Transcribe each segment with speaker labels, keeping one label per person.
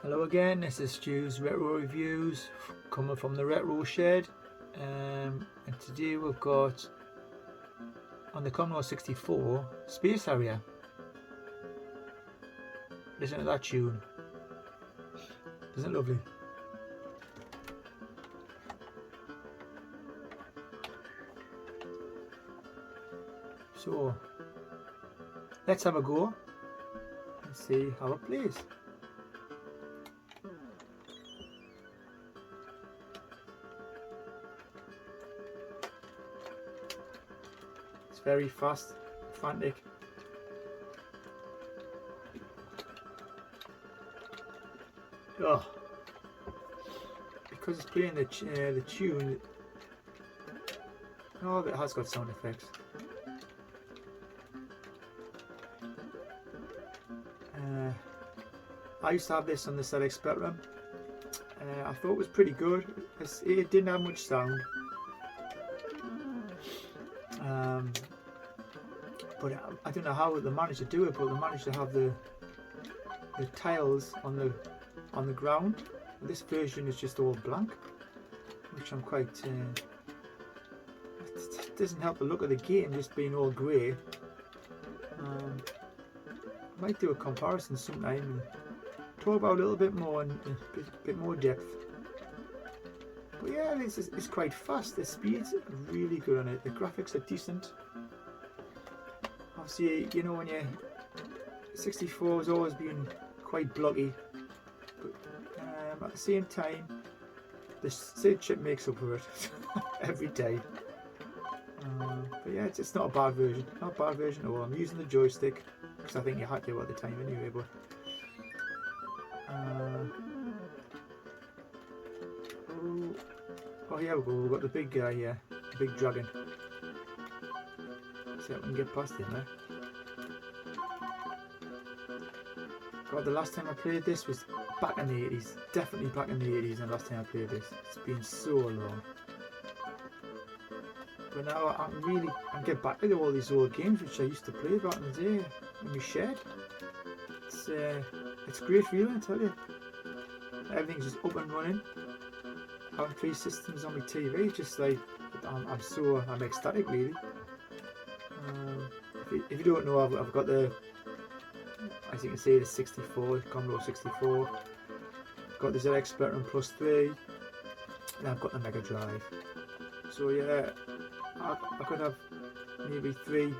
Speaker 1: Hello again, this is Stu's Retro Reviews coming from the Retro Shed, and today we've got on the Commodore 64 Space Harrier. Listen to that tune, isn't it lovely? So let's have a go and see how it plays. Very fast, frantic. Oh, because it's playing the tune. Oh, but it has got sound effects. I used to have this on the ZX Spectrum. I thought it was pretty good. It didn't have much sound. But I don't know how they managed to do it, but they managed to have the tiles on the ground. This version is just all blank, which I'm quite. It doesn't help the look of the game just being all grey. I might do a comparison sometime and talk about a little bit more and a bit more depth. But yeah, it's quite fast. The speed's really good on it. The graphics are decent. Obviously, you know, when you're 64 has always been quite blocky, but at the same time, the SID chip makes up for it every day. But yeah, it's not a bad version. Not a bad version at all. I'm using the joystick because I think you had to at the time anyway. But oh, here we go. We've got the big guy here, the big dragon. See if we can get past him there. God, the last time I played this was back in the 80s. Definitely back in the 80s, and the last time I played this. It's been so long. But now I get back to all these old games which I used to play back in the day in my shed. It's a great feeling, I tell you. Everything's just up and running. Having 3 systems on my TV, just like I'm ecstatic really. If you don't know, I've got the, as you can see, the 64, Commodore 64. Got the ZX Spectrum Plus 3, and I've got the Mega Drive. So yeah, I could have maybe 2,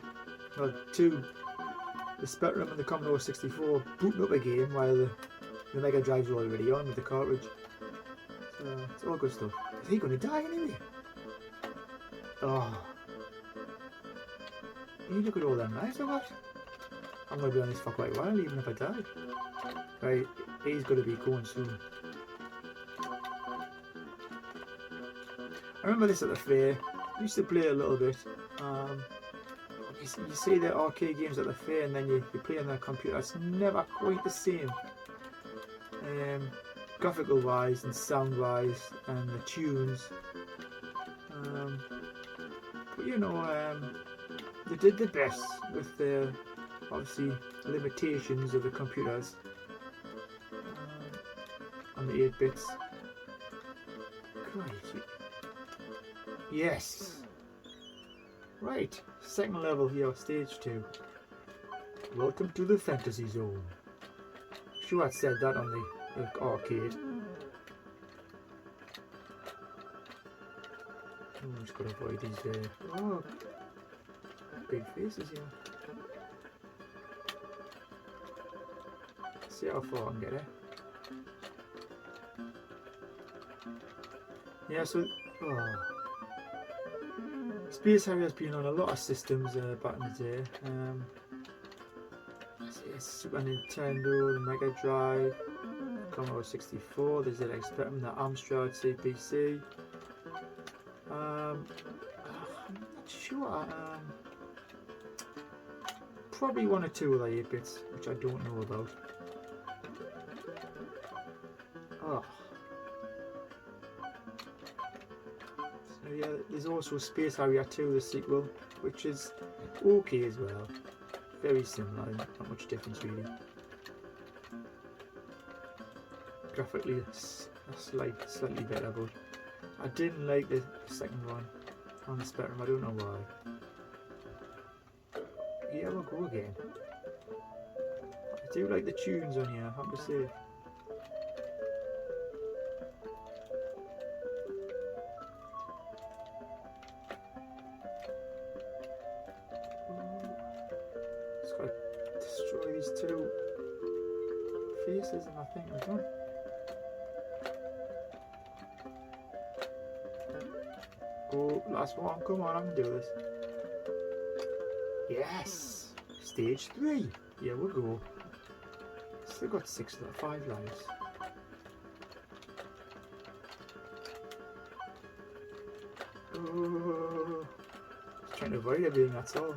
Speaker 1: the Spectrum and the Commodore 64 booting up a game while the Mega Drive's already on with the cartridge. So it's all good stuff. Is he going to die anyway? Oh. You look at all them knives I got. I'm going to be on this for quite a while, even if I die. Right, he's going to be going soon. I remember this at the fair. I used to play a little bit. You see the arcade games at the fair, and then you play on the computer. It's never quite the same. Graphical wise and sound wise, and the tunes. But you know, they did the best with the obviously limitations of the computers on the 8-bits. Great. Yes. Right. Second level here, stage 2. Welcome to the fantasy zone. Sure, I said that on the arcade. I'm just gonna avoid these. Oh. Big faces here. See how far I can get it. Yeah, so Space Harrier has been on a lot of systems back in the day. It's Super Nintendo, the Mega Drive, Commodore 64, the ZX Spectrum, the Amstrad CPC. I'm not sure. Probably 1 or 2 of the 8-bits, which I don't know about. Oh. So yeah, there's also Space Harrier 2, the sequel, which is okay as well. Very similar, not much difference really. graphically it's slightly better, but I didn't like the second one on the Spectrum. I don't know why. Yeah, we'll go again. I do like the tunes on here, I have to say. Just gotta destroy these two faces, and I think we're done. Go, last one, come on, I can do this. Yes! Stage 3. Here we go. Still got 5 lives. Oh, just trying to avoid everything, that's all.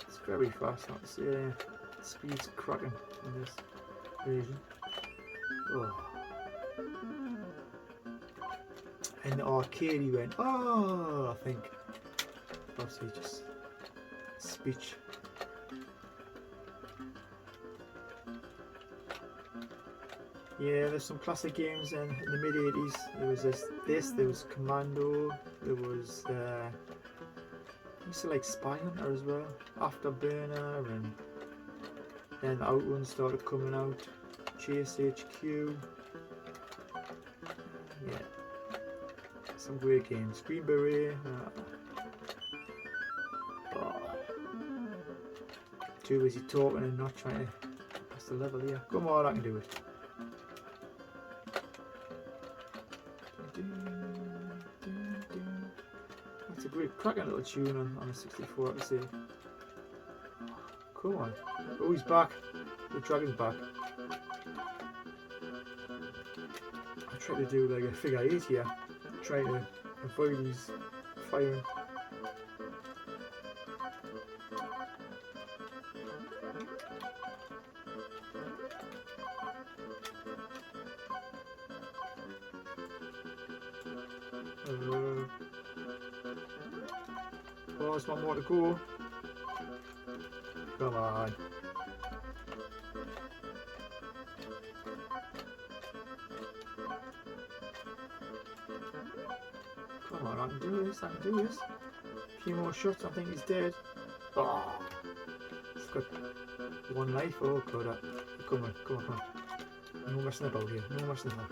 Speaker 1: It's very fast, not to say. Speed's cracking in this version. Oh. In the arcade he went, oh, I think. Obviously just speech. Yeah, there's some classic games in the mid 80s. There was there was Commodore, there was I used to like Spy Hunter as well, Afterburner, and then Outrun started coming out, Chase HQ. Yeah, some great games. Green Beret. Too busy talking and not trying to pass the level here. Come on, I can do it. That's a great cracking little tune on a 64, I have to say. Come on. Oh, he's back. The dragon's back. I try to do like a figure 8 here. Try to avoid these firing. Oh, there's one more to go. Come on. Come on, I can do this, I can do this. A few more shots, I think he's dead. Oh, he's got 1 life. Oh, God. Come on, come on, come on. No messing about here, no messing about.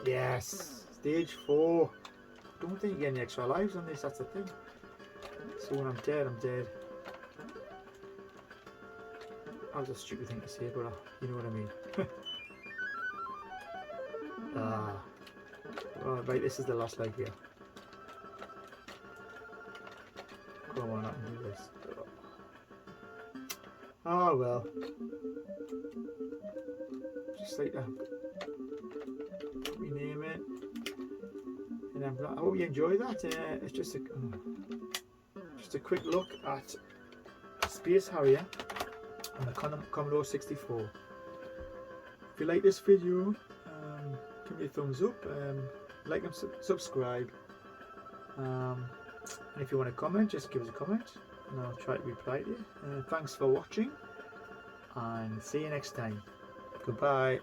Speaker 1: Yes! Stage 4. Don't think you get any extra lives on this, that's the thing. So when I'm dead, I'm dead. That was a stupid thing to say, but you know what I mean. Oh, right, this is the last life here. Come on, I can do this. Oh well. Just like that. Rename it. And I hope you enjoy that. It's just a quick look at Space Harrier on the Commodore 64. If you like this video, give me a thumbs up, like and subscribe. And if you want to comment, just give us a comment and I'll try to reply to you. Thanks for watching and see you next time. Goodbye.